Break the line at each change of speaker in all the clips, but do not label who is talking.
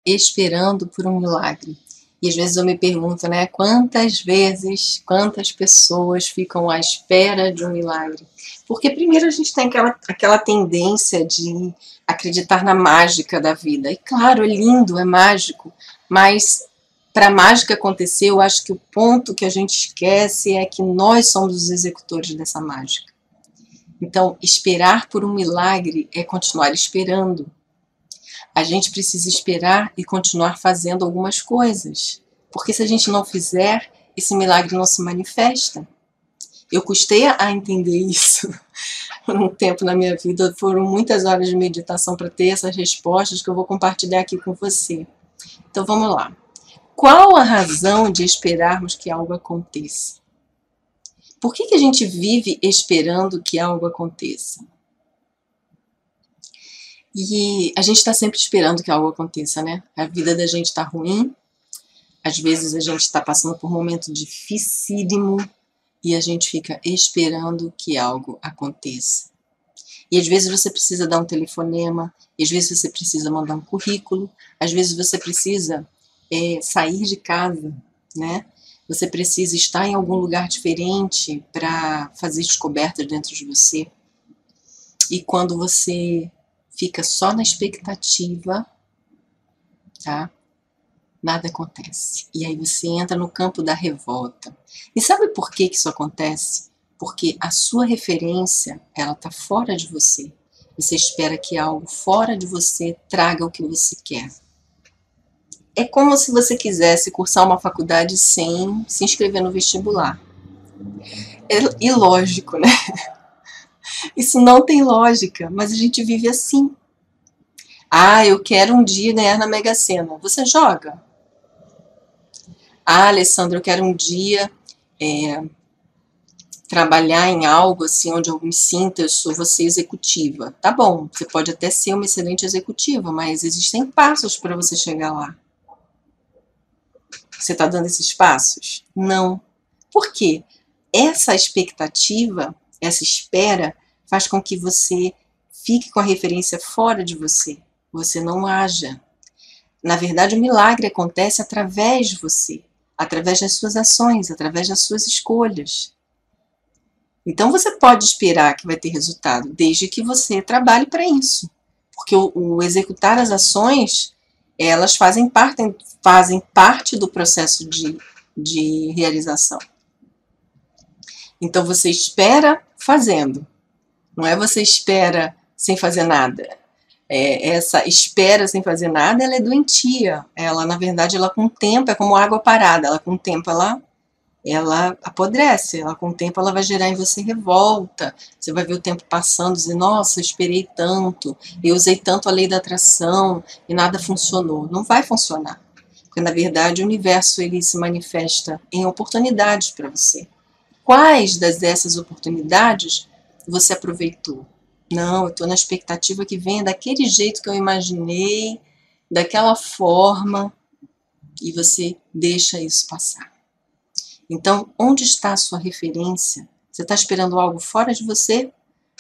esperando por um milagre. E às vezes eu me pergunto, né, quantas vezes, quantas pessoas ficam à espera de um milagre? Porque primeiro a gente tem aquela tendência de acreditar na mágica da vida. E claro, é lindo, é mágico, mas para a mágica acontecer, eu acho que o ponto que a gente esquece é que nós somos os executores dessa mágica. Então, esperar por um milagre é continuar esperando. A gente precisa esperar e continuar fazendo algumas coisas, porque se a gente não fizer, esse milagre não se manifesta. Eu custei a entender isso por um tempo na minha vida, foram muitas horas de meditação para ter essas respostas que eu vou compartilhar aqui com você. Então vamos lá. Qual a razão de esperarmos que algo aconteça? Por que a gente vive esperando que algo aconteça? E a gente está sempre esperando que algo aconteça, né? A vida da gente está ruim, às vezes a gente está passando por um momento dificílimo e a gente fica esperando que algo aconteça. E às vezes você precisa dar um telefonema, e às vezes você precisa mandar um currículo, às vezes você precisa sair de casa, né? Você precisa estar em algum lugar diferente para fazer descobertas dentro de você. E quando você fica só na expectativa, tá? Nada acontece. E aí você entra no campo da revolta. E sabe por que isso acontece? Porque a sua referência, ela está fora de você. Você espera que algo fora de você traga o que você quer. É como se você quisesse cursar uma faculdade sem se inscrever no vestibular. É ilógico, né? Isso não tem lógica, mas a gente vive assim. Ah, eu quero um dia ganhar na Mega Sena. Você joga? Ah, Alessandra, eu quero um dia trabalhar em algo assim onde eu me sinta, eu vou ser executiva. Tá bom, você pode até ser uma excelente executiva, mas existem passos para você chegar lá. Você está dando esses passos? Não. Por quê? Essa expectativa, essa espera, faz com que você fique com a referência fora de você. Você não haja. Na verdade, o milagre acontece através de você, através das suas ações, através das suas escolhas. Então você pode esperar que vai ter resultado, desde que você trabalhe para isso. Porque o executar as ações, elas fazem parte do processo de realização. Então você espera fazendo, não é você espera sem fazer nada. Essa espera sem fazer nada, ela é doentia. Ela, na verdade, ela com o tempo, é como água parada, ela com o tempo ela apodrece, ela com o tempo ela vai gerar em você revolta, você vai ver o tempo passando e dizer, nossa, eu esperei tanto, eu usei tanto a lei da atração e nada funcionou. Não vai funcionar, porque na verdade o universo ele se manifesta em oportunidades para você. Quais dessas oportunidades você aproveitou? Não, eu estou na expectativa que venha daquele jeito que eu imaginei, daquela forma, e você deixa isso passar. Então, onde está a sua referência? Você está esperando algo fora de você?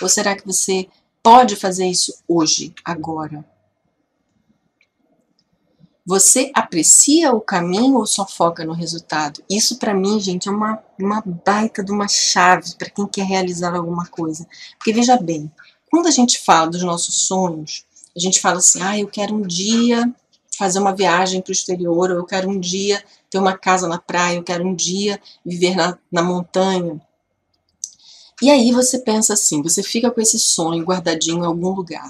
Ou será que você pode fazer isso hoje, agora? Você aprecia o caminho ou só foca no resultado? Isso para mim, gente, é uma baita de uma chave para quem quer realizar alguma coisa. Porque veja bem, quando a gente fala dos nossos sonhos, a gente fala assim, eu quero um dia fazer uma viagem para o exterior, ou eu quero um dia ter uma casa na praia, eu quero um dia viver na montanha. E aí você pensa assim, você fica com esse sonho guardadinho em algum lugar.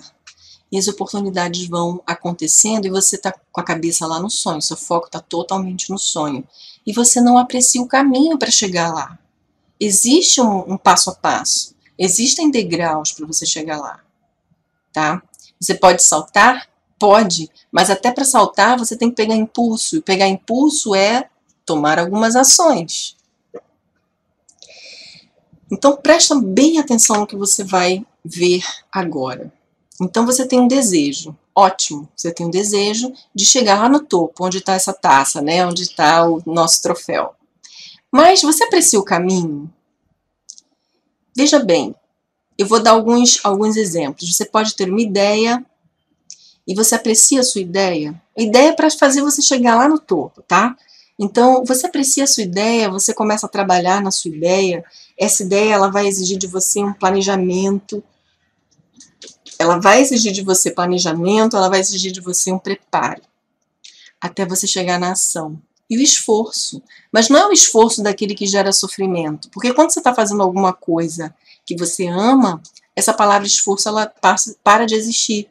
E as oportunidades vão acontecendo e você está com a cabeça lá no sonho, seu foco está totalmente no sonho. E você não aprecia o caminho para chegar lá. Existe um passo a passo, existem degraus para você chegar lá. Tá? Você pode saltar? Pode, mas até para saltar você tem que pegar impulso, e pegar impulso é tomar algumas ações. Então presta bem atenção no que você vai ver agora. Então você tem um desejo, ótimo, você tem um desejo de chegar lá no topo, onde está essa taça, né? Onde está o nosso troféu. Mas você aprecia o caminho? Veja bem, eu vou dar alguns exemplos. Você pode ter uma ideia e você aprecia a sua ideia, a ideia é para fazer você chegar lá no topo, tá? Então, você aprecia a sua ideia, você começa a trabalhar na sua ideia, essa ideia ela vai exigir de você um planejamento, ela vai exigir de você planejamento, ela vai exigir de você um preparo, até você chegar na ação. E o esforço, mas não é o esforço daquele que gera sofrimento, porque quando você está fazendo alguma coisa que você ama, essa palavra esforço ela para de existir.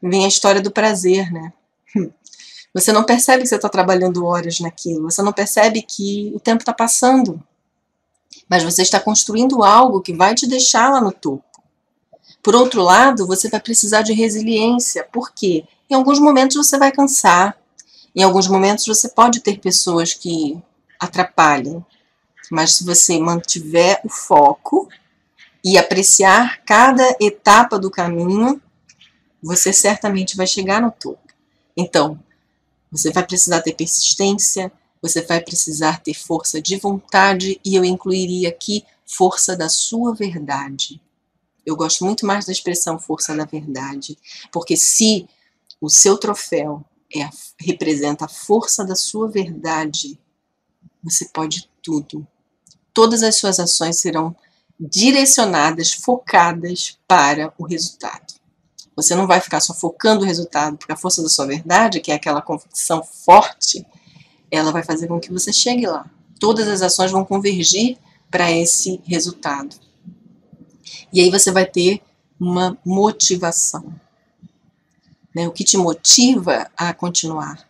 Vem a história do prazer, né? Você não percebe que você está trabalhando horas naquilo, você não percebe que o tempo está passando, mas você está construindo algo que vai te deixar lá no topo. Por outro lado, você vai precisar de resiliência, porque em alguns momentos você vai cansar, em alguns momentos você pode ter pessoas que atrapalhem, mas se você mantiver o foco e apreciar cada etapa do caminho, você certamente vai chegar no topo. Então, você vai precisar ter persistência, você vai precisar ter força de vontade, e eu incluiria aqui força da sua verdade. Eu gosto muito mais da expressão força da verdade, porque se o seu troféu representa a força da sua verdade, você pode tudo. Todas as suas ações serão direcionadas, focadas para o resultado. Você não vai ficar só focando o resultado, porque a força da sua verdade, que é aquela convicção forte, ela vai fazer com que você chegue lá. Todas as ações vão convergir para esse resultado. E aí você vai ter uma motivação, né? O que te motiva a continuar.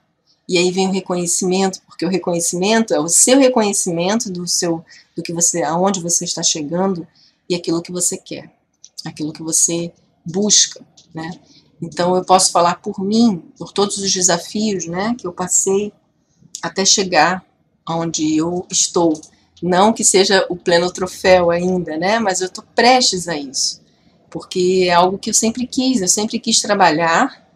E aí vem o reconhecimento, porque o reconhecimento é o seu reconhecimento do que você, aonde você está chegando e aquilo que você quer, aquilo que você busca, né? Então eu posso falar por mim, por todos os desafios, né, que eu passei até chegar onde eu estou. Não que seja o pleno troféu ainda, né, mas eu estou prestes a isso, porque é algo que eu sempre quis trabalhar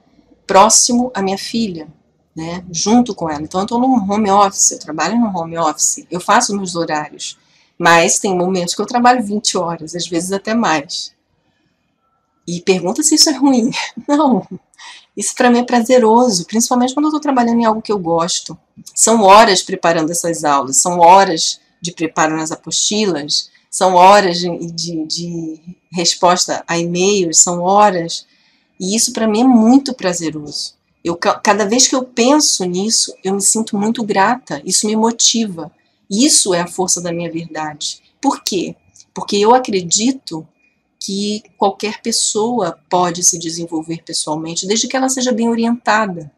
próximo à minha filha, né, junto com ela. Então eu estou num home office, eu trabalho no home office, eu faço meus horários, mas tem momentos que eu trabalho 20 horas, às vezes até mais. E pergunta se isso é ruim. Não, isso para mim é prazeroso, principalmente quando eu estou trabalhando em algo que eu gosto. São horas preparando essas aulas, são horas de preparo nas apostilas, são horas de resposta a e-mails, são horas. E isso para mim é muito prazeroso. Cada vez que eu penso nisso, eu me sinto muito grata, isso me motiva. Isso é a força da minha verdade. Por quê? Porque eu acredito que qualquer pessoa pode se desenvolver pessoalmente, desde que ela seja bem orientada.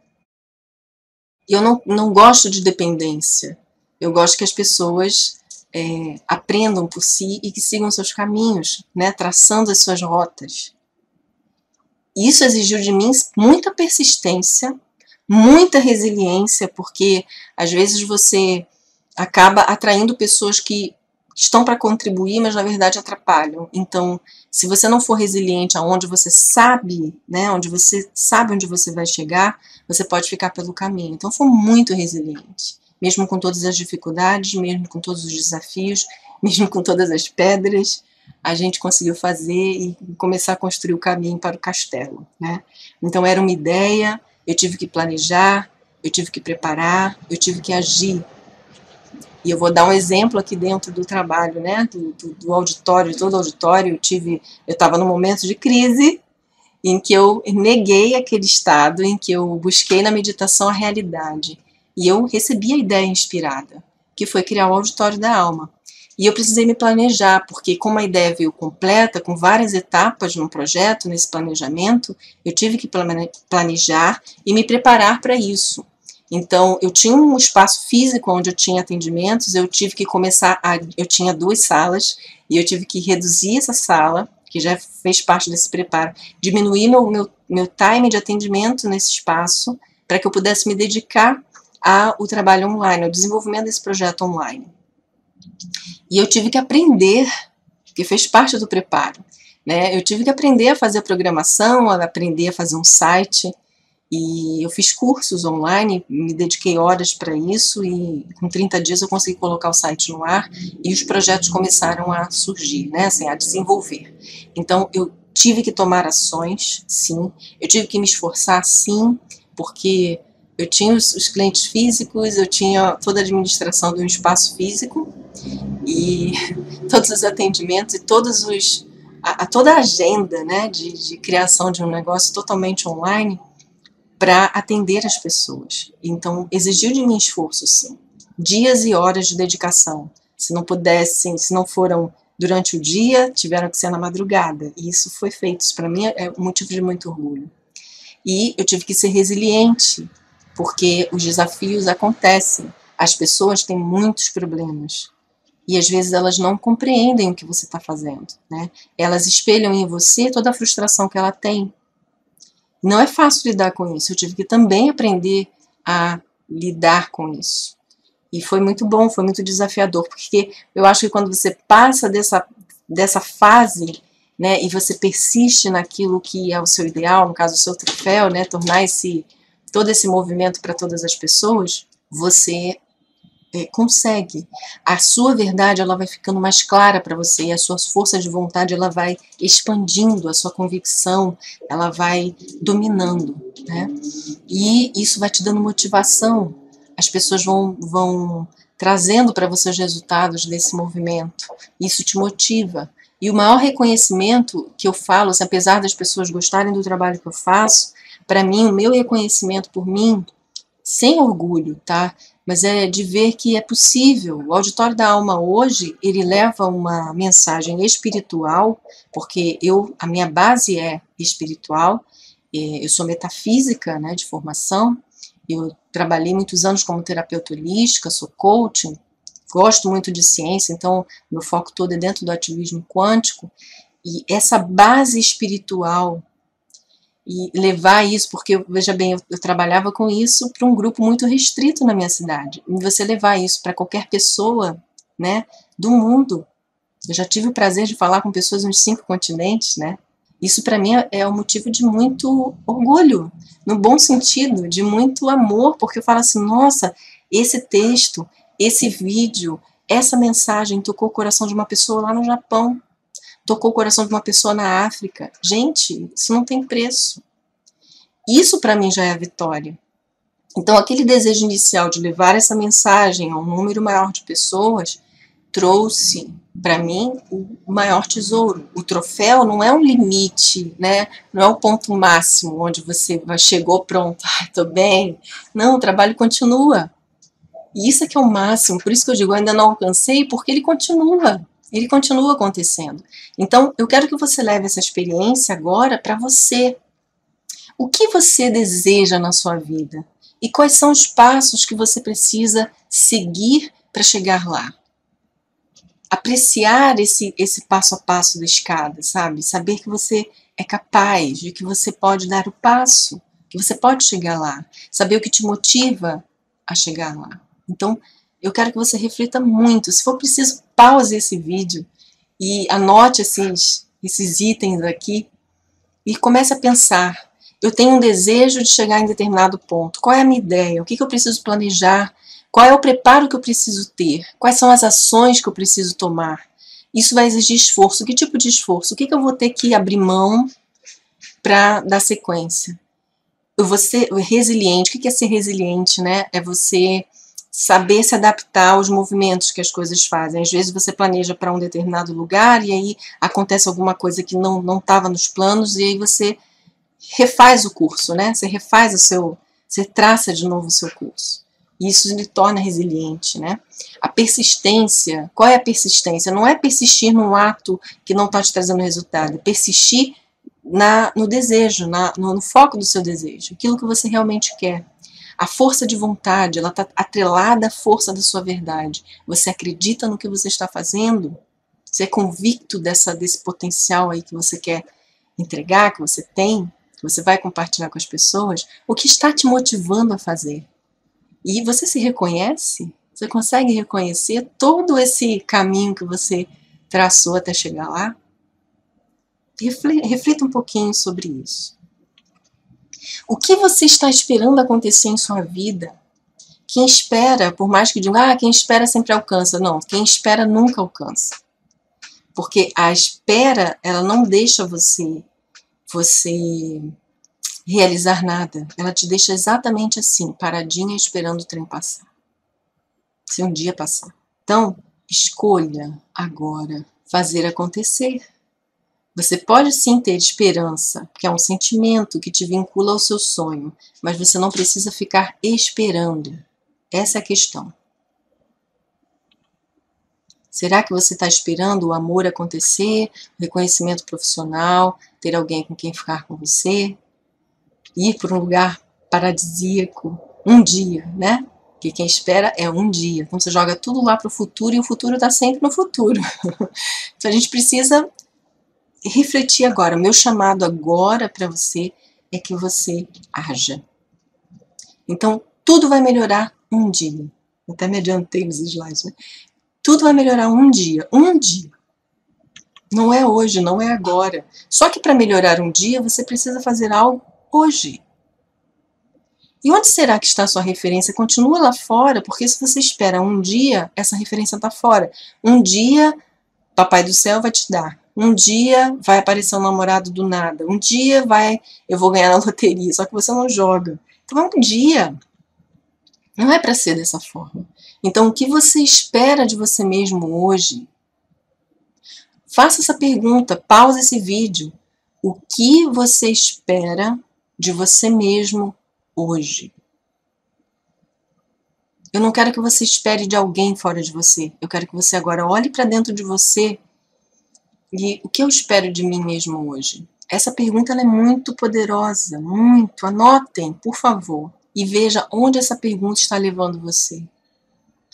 Eu não gosto de dependência. Eu gosto que as pessoas aprendam por si e que sigam seus caminhos, né, traçando as suas rotas. Isso exigiu de mim muita persistência, muita resiliência, porque às vezes você acaba atraindo pessoas que estão para contribuir, mas na verdade atrapalham. Então, se você não for resiliente aonde você sabe, né, onde você sabe onde você vai chegar, você pode ficar pelo caminho. Então, foi muito resiliente, mesmo com todas as dificuldades, mesmo com todos os desafios, mesmo com todas as pedras, a gente conseguiu fazer e começar a construir o caminho para o castelo, né? Então, era uma ideia, eu tive que planejar, eu tive que preparar, eu tive que agir. E eu vou dar um exemplo aqui dentro do trabalho, né, do auditório, de todo o auditório. Eu estava num momento de crise, em que eu neguei aquele estado, em que eu busquei na meditação a realidade. E eu recebi a ideia inspirada, que foi criar o Auditório da Alma. E eu precisei me planejar, porque como a ideia veio completa, com várias etapas no projeto, nesse planejamento, eu tive que planejar e me preparar para isso. Então, eu tinha um espaço físico onde eu tinha atendimentos, eu tive que eu tinha 2 salas, e eu tive que reduzir essa sala, que já fez parte desse preparo, diminuir meu time de atendimento nesse espaço, para que eu pudesse me dedicar ao trabalho online, ao desenvolvimento desse projeto online. E eu tive que aprender, que fez parte do preparo, né? Eu tive que aprender a fazer a programação, a aprender a fazer um site, e eu fiz cursos online, me dediquei horas para isso, e com 30 dias eu consegui colocar o site no ar, e os projetos começaram a surgir, né, assim, a desenvolver. Então, eu tive que tomar ações, sim. Eu tive que me esforçar, sim, porque eu tinha os clientes físicos, eu tinha toda a administração de um espaço físico e todos os atendimentos e toda a agenda, né, de criação de um negócio totalmente online para atender as pessoas. Então, exigiu de mim esforço, sim. Dias e horas de dedicação. Se não pudessem, se não foram durante o dia, tiveram que ser na madrugada. E isso foi feito. Isso, para mim, é um motivo de muito orgulho. E eu tive que ser resiliente, porque os desafios acontecem. As pessoas têm muitos problemas. E às vezes elas não compreendem o que você está fazendo, né? Elas espelham em você toda a frustração que ela tem. Não é fácil lidar com isso. Eu tive que também aprender a lidar com isso. E foi muito bom, foi muito desafiador, porque eu acho que quando você passa dessa fase, né, e você persiste naquilo que é o seu ideal, no caso o seu troféu, né, tornar todo esse movimento para todas as pessoas, você consegue. A sua verdade, ela vai ficando mais clara para você, e a sua força de vontade, ela vai expandindo, a sua convicção, ela vai dominando, né? E isso vai te dando motivação. As pessoas vão trazendo para você os resultados desse movimento. Isso te motiva. E o maior reconhecimento que eu falo, assim, apesar das pessoas gostarem do trabalho que eu faço, para mim, o meu reconhecimento por mim, sem orgulho, tá? Mas é de ver que é possível. O Auditório da Alma hoje, ele leva uma mensagem espiritual, porque a minha base é espiritual, eu sou metafísica, né, de formação, eu trabalhei muitos anos como terapeuta holística, sou coaching, gosto muito de ciência, então meu foco todo é dentro do ativismo quântico, e essa base espiritual, e levar isso, porque, veja bem, eu trabalhava com isso para um grupo muito restrito na minha cidade, e você levar isso para qualquer pessoa, né, do mundo, eu já tive o prazer de falar com pessoas nos 5 continentes, né, isso para mim é um motivo de muito orgulho, no bom sentido, de muito amor, porque eu falo assim, nossa, esse texto, esse vídeo, essa mensagem tocou o coração de uma pessoa lá no Japão, tocou o coração de uma pessoa na África. Gente, isso não tem preço. Isso para mim já é a vitória. Então aquele desejo inicial de levar essa mensagem a um número maior de pessoas trouxe para mim o maior tesouro. O troféu não é um limite, né? Não é o ponto máximo onde você chegou, pronto, tô bem. Não, o trabalho continua. E isso é que é o máximo. Por isso que eu digo, eu ainda não alcancei, porque ele continua. Ele continua acontecendo. Então, eu quero que você leve essa experiência agora para você. O que você deseja na sua vida? E quais são os passos que você precisa seguir para chegar lá? Apreciar esse passo a passo da escada, sabe? Saber que você é capaz, de que você pode dar o passo, que você pode chegar lá. Saber o que te motiva a chegar lá. Então, eu quero que você reflita muito. Se for preciso, pause esse vídeo e anote esses itens aqui e comece a pensar. Eu tenho um desejo de chegar em determinado ponto. Qual é a minha ideia? O que eu preciso planejar? Qual é o preparo que eu preciso ter? Quais são as ações que eu preciso tomar? Isso vai exigir esforço. Que tipo de esforço? O que eu vou ter que abrir mão para dar sequência? Eu vou ser resiliente. O que é ser resiliente, né? É você saber se adaptar aos movimentos que as coisas fazem. Às vezes você planeja para um determinado lugar e aí acontece alguma coisa que não estava nos planos e aí você refaz o curso, né? Você refaz você traça de novo o seu curso. E isso lhe torna resiliente, né? A persistência, qual é a persistência? Não é persistir num ato que não está te trazendo resultado, é persistir no desejo, no foco do seu desejo, aquilo que você realmente quer. A força de vontade, ela está atrelada à força da sua verdade. Você acredita no que você está fazendo? Você é convicto desse potencial aí que você quer entregar, que você tem, que você vai compartilhar com as pessoas? O que está te motivando a fazer? E você se reconhece? Você consegue reconhecer todo esse caminho que você traçou até chegar lá? Reflita um pouquinho sobre isso. O que você está esperando acontecer em sua vida? Quem espera, por mais que diga, quem espera sempre alcança. Não, quem espera nunca alcança. Porque a espera, ela não deixa você realizar nada. Ela te deixa exatamente assim, paradinha, esperando o trem passar. Se um dia passar. Então, escolha agora fazer acontecer. Você pode sim ter esperança, que é um sentimento que te vincula ao seu sonho, mas você não precisa ficar esperando. Essa é a questão. Será que você está esperando o amor acontecer, o reconhecimento profissional, ter alguém com quem ficar com você, ir para um lugar paradisíaco um dia, né? Porque quem espera é um dia. Então você joga tudo lá para o futuro e o futuro está sempre no futuro. Então a gente precisa refletir agora. Meu chamado agora para você é que você haja. Então tudo vai melhorar um dia. Eu até me adiantei nos slides, né? Tudo vai melhorar um dia. Um dia. Não é hoje, não é agora. Só que para melhorar um dia, você precisa fazer algo hoje. E onde será que está a sua referência? Continua lá fora, porque se você espera um dia, essa referência está fora. Um dia, Papai do Céu vai te dar. Um dia vai aparecer um namorado do nada. Um dia eu vou ganhar na loteria, só que você não joga. Então é um dia. Não é para ser dessa forma. Então o que você espera de você mesmo hoje? Faça essa pergunta, pause esse vídeo. O que você espera de você mesmo hoje? Eu não quero que você espere de alguém fora de você. Eu quero que você agora olhe para dentro de você e o que eu espero de mim mesmo hoje? Essa pergunta ela é muito poderosa, muito. Anotem, por favor, e veja onde essa pergunta está levando você.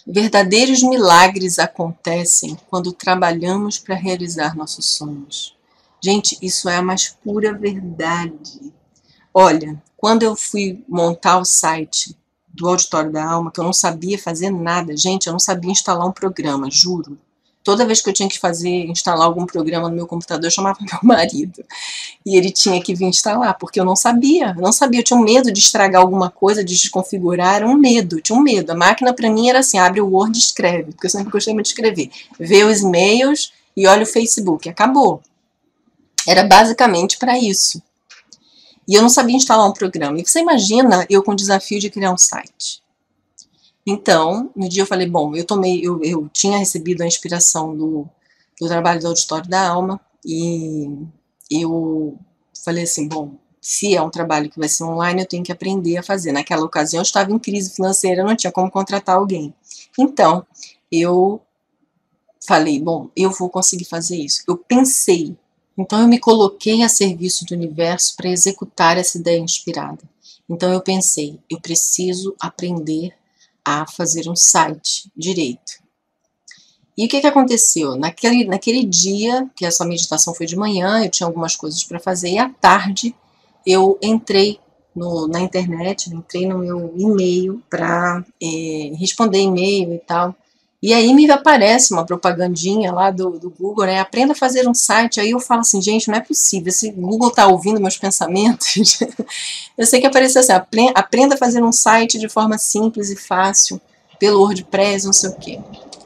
Verdadeiros milagres acontecem quando trabalhamos para realizar nossos sonhos. Gente, isso é a mais pura verdade. Olha, quando eu fui montar o site do Auditório da Alma, que eu não sabia fazer nada, gente, eu não sabia instalar um programa, juro. Toda vez que eu tinha que instalar algum programa no meu computador, eu chamava meu marido. E ele tinha que vir instalar, porque eu não sabia. Eu tinha um medo de estragar alguma coisa, de desconfigurar, era um medo, tinha um medo. A máquina para mim era assim, abre o Word e escreve, porque eu sempre gostei muito de escrever. Vê os e-mails e olha o Facebook, acabou. Era basicamente para isso. E eu não sabia instalar um programa. E você imagina eu com o desafio de criar um site. Então, no dia eu falei, bom, eu tinha recebido a inspiração do trabalho do Auditório da Alma e eu falei assim, bom, se é um trabalho que vai ser online, eu tenho que aprender a fazer. Naquela ocasião eu estava em crise financeira, não tinha como contratar alguém. Então, eu falei, bom, eu vou conseguir fazer isso. Eu pensei, então eu me coloquei a serviço do universo para executar essa ideia inspirada. Então eu pensei, eu preciso aprender a fazer um site direito. E o que aconteceu? Naquele dia, que essa meditação foi de manhã, eu tinha algumas coisas para fazer, e à tarde eu entrei na internet, entrei no meu e-mail para responder e-mail e tal. E aí me aparece uma propagandinha lá do Google, né? Aprenda a fazer um site. Aí eu falo assim, gente, não é possível, esse Google tá ouvindo meus pensamentos. Eu sei que apareceu assim, aprenda a fazer um site de forma simples e fácil, pelo WordPress, não sei o quê.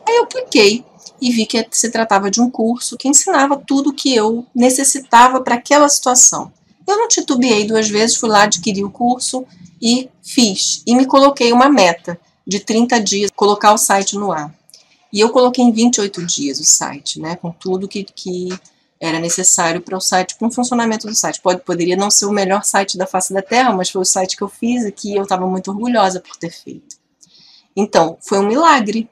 Aí eu cliquei e vi que se tratava de um curso que ensinava tudo o que eu necessitava para aquela situação. Eu não titubeei duas vezes, fui lá, adquiri o curso e fiz. E me coloquei uma meta de 30 dias, colocar o site no ar. E eu coloquei em 28 dias o site, né, com tudo que era necessário para o site, para o funcionamento do site. Poderia não ser o melhor site da face da Terra, mas foi o site que eu fiz e que eu estava muito orgulhosa por ter feito. Então, foi um milagre.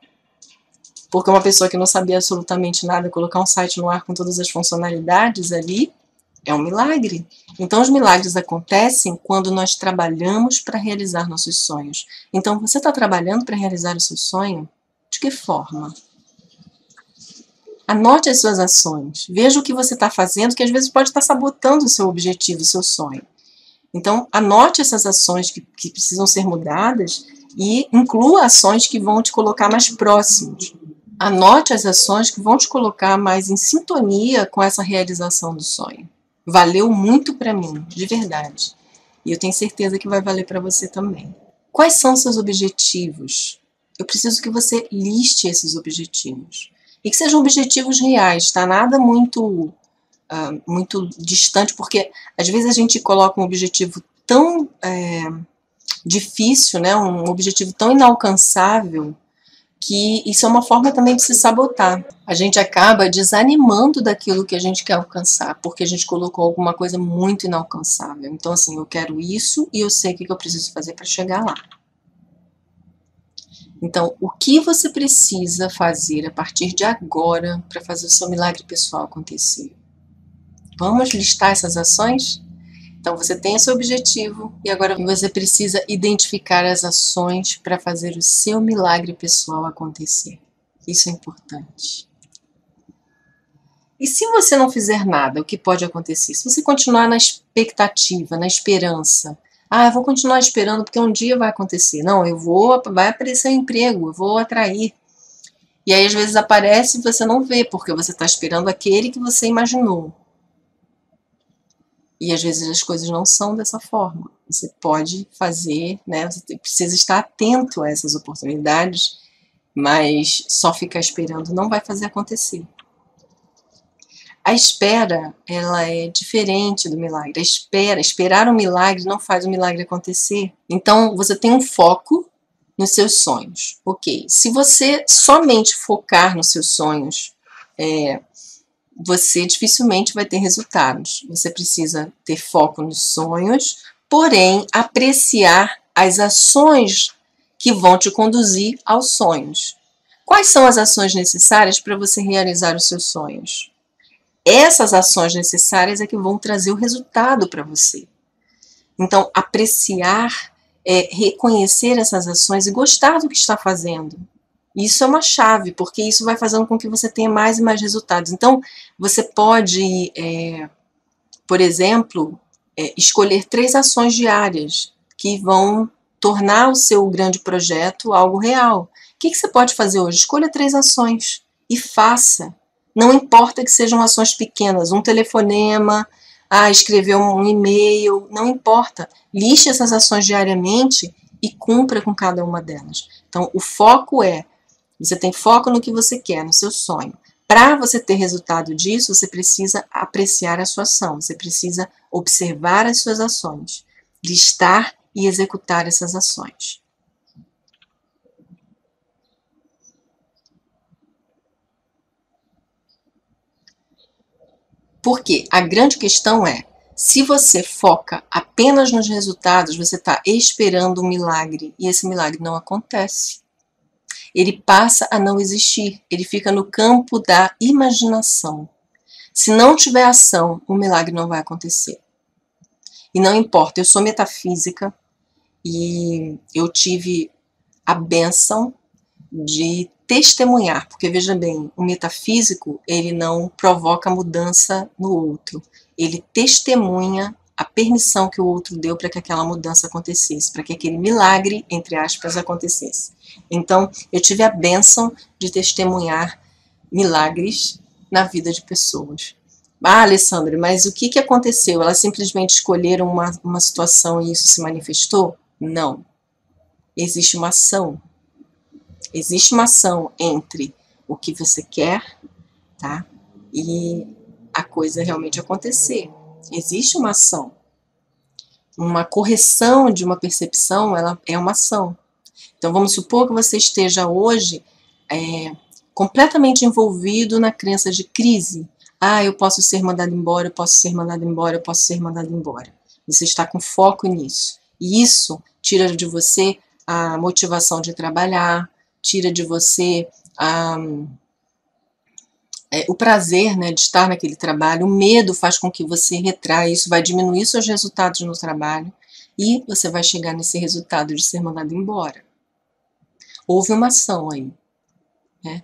Porque uma pessoa que não sabia absolutamente nada, colocar um site no ar com todas as funcionalidades ali, é um milagre. Então, os milagres acontecem quando nós trabalhamos para realizar nossos sonhos. Então, você está trabalhando para realizar o seu sonho? De que forma? Anote as suas ações. Veja o que você está fazendo, que às vezes pode estar sabotando o seu objetivo, o seu sonho. Então, anote essas ações que precisam ser mudadas e inclua ações que vão te colocar mais próximos. Anote as ações que vão te colocar mais em sintonia com essa realização do sonho. Valeu muito para mim, de verdade. E eu tenho certeza que vai valer para você também. Quais são seus objetivos? Eu preciso que você liste esses objetivos. E que sejam objetivos reais, tá? Nada muito, muito distante, porque às vezes a gente coloca um objetivo tão difícil, né? Um objetivo tão inalcançável, que isso é uma forma também de se sabotar. A gente acaba desanimando daquilo que a gente quer alcançar, porque a gente colocou alguma coisa muito inalcançável. Então, assim, eu quero isso e eu sei o que eu preciso fazer para chegar lá. Então, o que você precisa fazer a partir de agora para fazer o seu milagre pessoal acontecer? Vamos listar essas ações? Então, você tem esse objetivo e agora você precisa identificar as ações para fazer o seu milagre pessoal acontecer. Isso é importante. E se você não fizer nada, o que pode acontecer? Se você continuar na expectativa, na esperança, eu vou continuar esperando porque um dia vai acontecer. Não, vai aparecer um emprego, eu vou atrair. E aí às vezes aparece e você não vê, porque você está esperando aquele que você imaginou. E às vezes as coisas não são dessa forma. Você pode fazer, né? Você precisa estar atento a essas oportunidades, mas só ficar esperando não vai fazer acontecer. A espera, ela é diferente do milagre. Esperar um milagre não faz o milagre acontecer. Então, você tem um foco nos seus sonhos. Ok, se você somente focar nos seus sonhos, você dificilmente vai ter resultados. Você precisa ter foco nos sonhos, porém, apreciar as ações que vão te conduzir aos sonhos. Quais são as ações necessárias para você realizar os seus sonhos? Essas ações necessárias é que vão trazer o resultado para você. Então, apreciar é reconhecer essas ações e gostar do que está fazendo. Isso é uma chave, porque isso vai fazendo com que você tenha mais e mais resultados. Então, você pode, por exemplo, escolher 3 ações diárias que vão tornar o seu grande projeto algo real. O que você pode fazer hoje? Escolha 3 ações e faça. Não importa que sejam ações pequenas, um telefonema, escrever um e-mail, não importa. Liste essas ações diariamente e cumpra com cada uma delas. Então, o foco você tem foco no que você quer, no seu sonho. Para você ter resultado disso, você precisa apreciar a sua ação, você precisa observar as suas ações, listar e executar essas ações. Porque a grande questão é, se você foca apenas nos resultados, você está esperando um milagre e esse milagre não acontece. Ele passa a não existir, ele fica no campo da imaginação. Se não tiver ação, o milagre não vai acontecer. E não importa, eu sou metafísica e eu tive a bênção de testemunhar, porque veja bem, o metafísico, ele não provoca mudança no outro, ele testemunha a permissão que o outro deu para que aquela mudança acontecesse, para que aquele milagre, entre aspas, acontecesse. Então, eu tive a bênção de testemunhar milagres na vida de pessoas. Alessandra, mas o que aconteceu? Elas simplesmente escolheram uma situação e isso se manifestou? Não. Existe uma ação. Existe uma ação entre o que você quer, tá? E a coisa realmente acontecer. Existe uma ação. Uma correção de uma percepção, ela é uma ação. Então, vamos supor que você esteja hoje completamente envolvido na crença de crise. Eu posso ser mandado embora, eu posso ser mandado embora, eu posso ser mandado embora. Você está com foco nisso. E isso tira de você a motivação de trabalhar, tira de você o prazer, né, de estar naquele trabalho. O medo faz com que você retraia, isso vai diminuir seus resultados no trabalho e você vai chegar nesse resultado de ser mandado embora. Houve uma ação aí, né?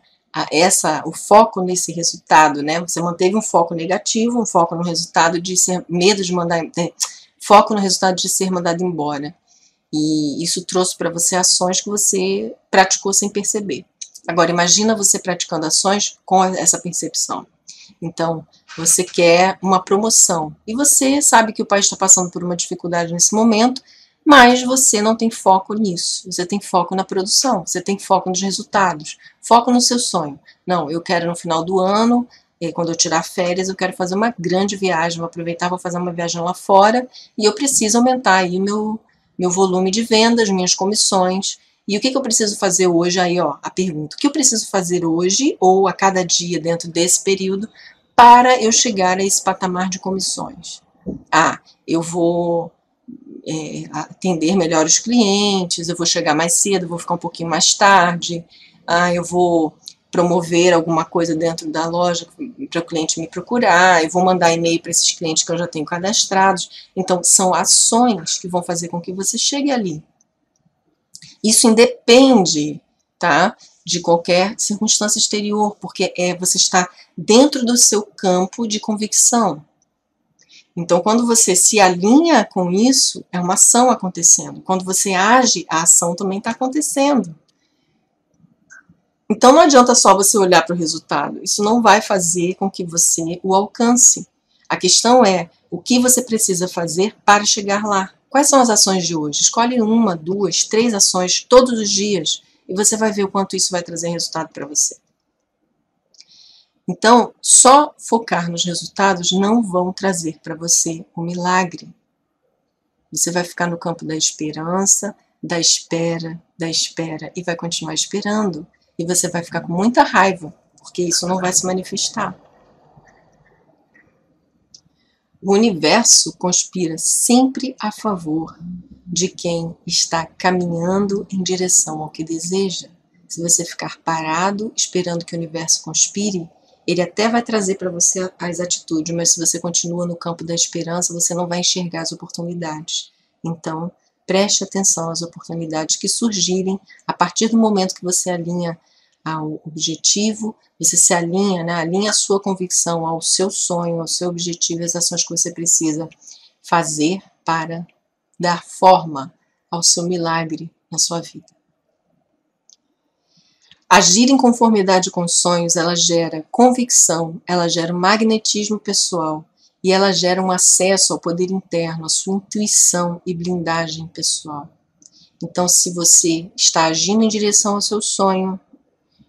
O foco nesse resultado, né? Você manteve um foco negativo, um foco no resultado de ser foco no resultado de ser mandado embora. E isso trouxe para você ações que você praticou sem perceber. Agora, imagina você praticando ações com essa percepção. Então, você quer uma promoção e você sabe que o país está passando por uma dificuldade nesse momento, mas você não tem foco nisso, você tem foco na produção, você tem foco nos resultados, foco no seu sonho. Não, eu quero no final do ano, quando eu tirar férias, eu quero fazer uma grande viagem, vou aproveitar, vou fazer uma viagem lá fora, e eu preciso aumentar aí meu volume de vendas, minhas comissões. E o que eu preciso fazer hoje? Aí, ó, a pergunta: o que eu preciso fazer hoje, ou a cada dia dentro desse período, para eu chegar a esse patamar de comissões? Ah, eu vou atender melhor os clientes, eu vou chegar mais cedo, vou ficar um pouquinho mais tarde, eu vou promover alguma coisa dentro da loja para o cliente me procurar, eu vou mandar e-mail para esses clientes que eu já tenho cadastrados. Então, são ações que vão fazer com que você chegue ali. Isso independe, tá, de qualquer circunstância exterior, porque você está dentro do seu campo de convicção. Então, quando você se alinha com isso, é uma ação acontecendo. Quando você age, a ação também está acontecendo. Então, não adianta só você olhar para o resultado. Isso não vai fazer com que você o alcance. A questão é o que você precisa fazer para chegar lá. Quais são as ações de hoje? Escolhe 1, 2, 3 ações todos os dias e você vai ver o quanto isso vai trazer resultado para você. Então, só focar nos resultados não vão trazer para você o milagre. Você vai ficar no campo da esperança, da espera e vai continuar esperando. E você vai ficar com muita raiva, porque isso não vai se manifestar. O universo conspira sempre a favor de quem está caminhando em direção ao que deseja. Se você ficar parado, esperando que o universo conspire, ele até vai trazer para você as atitudes, mas se você continua no campo da esperança, você não vai enxergar as oportunidades. Então, preste atenção às oportunidades que surgirem a partir do momento que você alinha ao objetivo, você se alinha, né? Alinha a sua convicção ao seu sonho, ao seu objetivo, as ações que você precisa fazer para dar forma ao seu milagre na sua vida. Agir em conformidade com os sonhos, ela gera convicção, ela gera um magnetismo pessoal e ela gera um acesso ao poder interno, à sua intuição e blindagem pessoal. Então, se você está agindo em direção ao seu sonho,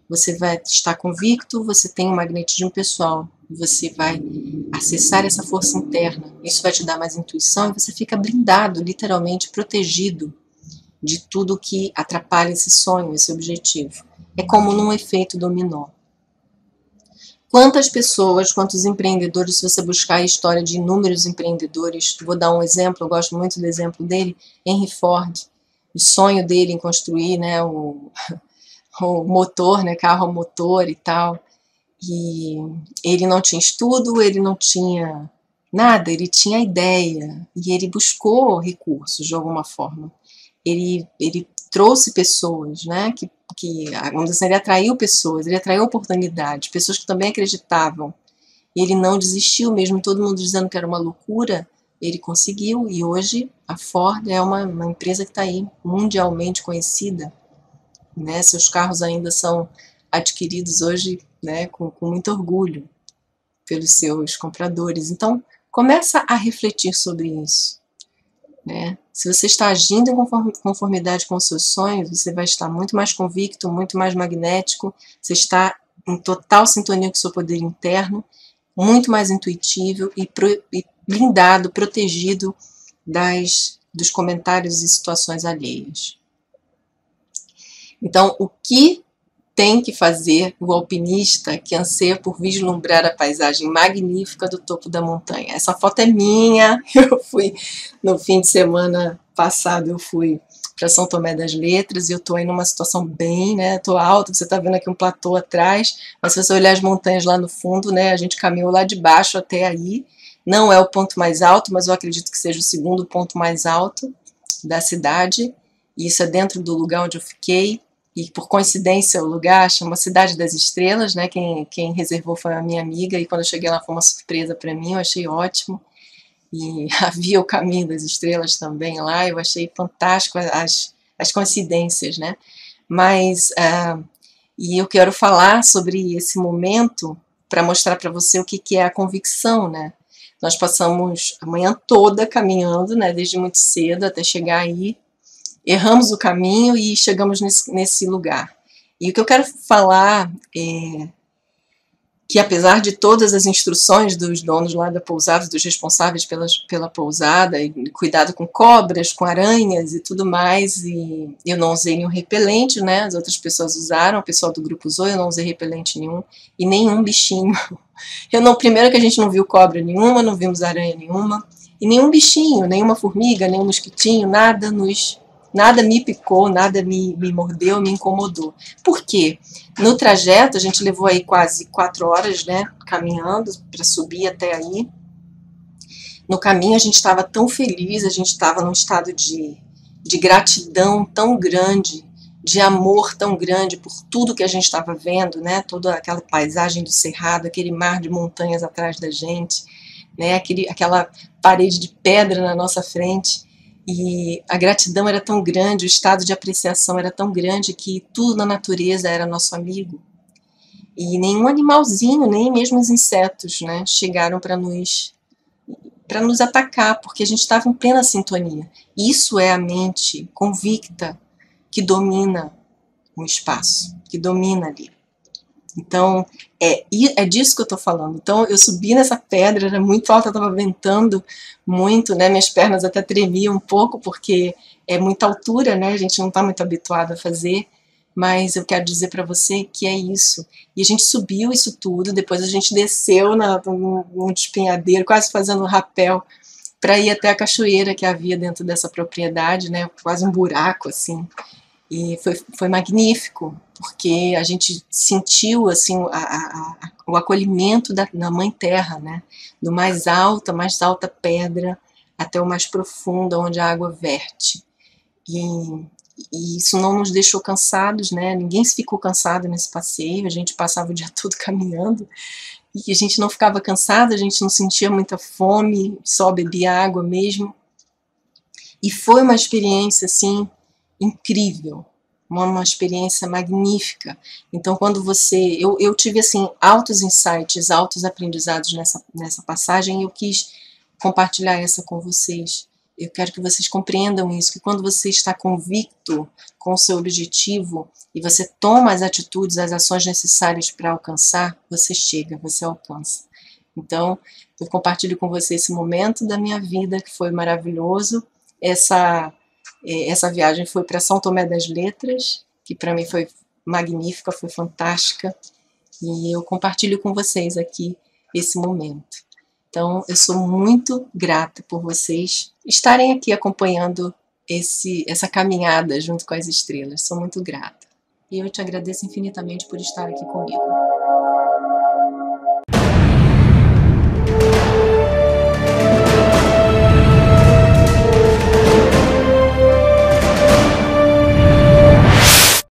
você vai estar convicto, você tem um magnetismo pessoal, você vai acessar essa força interna, isso vai te dar mais intuição e você fica blindado, literalmente protegido de tudo que atrapalha esse sonho, esse objetivo. É como num efeito dominó. Quantas pessoas, quantos empreendedores, se você buscar a história de inúmeros empreendedores, vou dar um exemplo, eu gosto muito do exemplo dele, Henry Ford, o sonho dele em construir, né, o motor, né, carro a motor e tal, e ele não tinha estudo, ele não tinha nada, ele tinha ideia, e ele buscou recursos de alguma forma. Ele trouxe pessoas, né, vamos dizer, ele atraiu pessoas, ele atraiu oportunidades, pessoas que também acreditavam. E ele não desistiu, mesmo todo mundo dizendo que era uma loucura, ele conseguiu, e hoje a Ford é uma empresa que está aí mundialmente conhecida, né, seus carros ainda são adquiridos hoje, né, com muito orgulho pelos seus compradores. Então, começa a refletir sobre isso, né? Se você está agindo em conformidade com os seus sonhos, você vai estar muito mais convicto, muito mais magnético, você está em total sintonia com o seu poder interno, muito mais intuitivo e blindado, protegido dos comentários e situações alheias. Então, o que tem que fazer o alpinista que anseia por vislumbrar a paisagem magnífica do topo da montanha? Essa foto é minha, eu fui no fim de semana passado, eu fui para São Tomé das Letras e eu estou aí numa situação bem, né, estou alta, você está vendo aqui um platô atrás, mas se você olhar as montanhas lá no fundo, né, a gente caminhou lá de baixo até aí, não é o ponto mais alto, mas eu acredito que seja o segundo ponto mais alto da cidade, e isso é dentro do lugar onde eu fiquei. E por coincidência o lugar chama Cidade das Estrelas, né? Quem reservou foi a minha amiga, e quando eu cheguei lá foi uma surpresa para mim, eu achei ótimo. E havia o Caminho das Estrelas também lá, eu achei fantástico as coincidências, né? Mas, e eu quero falar sobre esse momento para mostrar para você o que é a convicção, né? Nós passamos a manhã toda caminhando, né, desde muito cedo até chegar aí. Erramos o caminho e chegamos nesse lugar. E o que eu quero falar é que, apesar de todas as instruções dos donos lá da pousada, dos responsáveis pela pousada, e cuidado com cobras, com aranhas e tudo mais, e eu não usei nenhum repelente, né? As outras pessoas usaram, o pessoal do grupo usou, eu não usei repelente nenhum, e nenhum bichinho. Primeiro que a gente não viu cobra nenhuma, não vimos aranha nenhuma, e nenhum bichinho, nenhuma formiga, nenhum mosquitinho, nada me picou, nada me mordeu, me incomodou. Por quê? No trajeto, a gente levou aí quase 4 horas, né, caminhando para subir até aí. No caminho a gente estava tão feliz, a gente estava num estado de gratidão tão grande, de amor tão grande por tudo que a gente estava vendo, né, toda aquela paisagem do cerrado, aquele mar de montanhas atrás da gente, né, aquela parede de pedra na nossa frente. E a gratidão era tão grande, o estado de apreciação era tão grande que tudo na natureza era nosso amigo. E nenhum animalzinho, nem mesmo os insetos, né, chegaram para nos atacar, porque a gente estava em plena sintonia. Isso é a mente convicta que domina o espaço, que domina ali. Então, é disso que eu estou falando. Então, eu subi nessa pedra, era muito alta, estava ventando muito, né? Minhas pernas até tremiam um pouco, porque é muita altura, né? A gente não está muito habituado a fazer, mas eu quero dizer para você que é isso. E a gente subiu isso tudo, depois a gente desceu num despenhadeiro, quase fazendo um rapel, para ir até a cachoeira que havia dentro dessa propriedade, né? Quase um buraco, assim. E foi magnífico, porque a gente sentiu assim o acolhimento da Mãe Terra, né? Do mais alta pedra até o mais profundo, onde a água verte. E isso não nos deixou cansados, né? Ninguém ficou cansado nesse passeio, a gente passava o dia todo caminhando e a gente não ficava cansado, a gente não sentia muita fome, só bebia água mesmo. E foi uma experiência assim incrível, uma experiência magnífica. Então, quando eu tive assim altos insights, altos aprendizados nessa passagem, e eu quis compartilhar essa com vocês. Eu quero que vocês compreendam isso, que quando você está convicto com o seu objetivo e você toma as atitudes, as ações necessárias para alcançar, você chega, você alcança. Então, eu compartilho com você esse momento da minha vida que foi maravilhoso. Essa viagem foi para São Tomé das Letras, que para mim foi magnífica, foi fantástica, e eu compartilho com vocês aqui esse momento. Então, eu sou muito grata por vocês estarem aqui acompanhando essa caminhada junto com as estrelas. Sou muito grata. E eu te agradeço infinitamente por estar aqui comigo.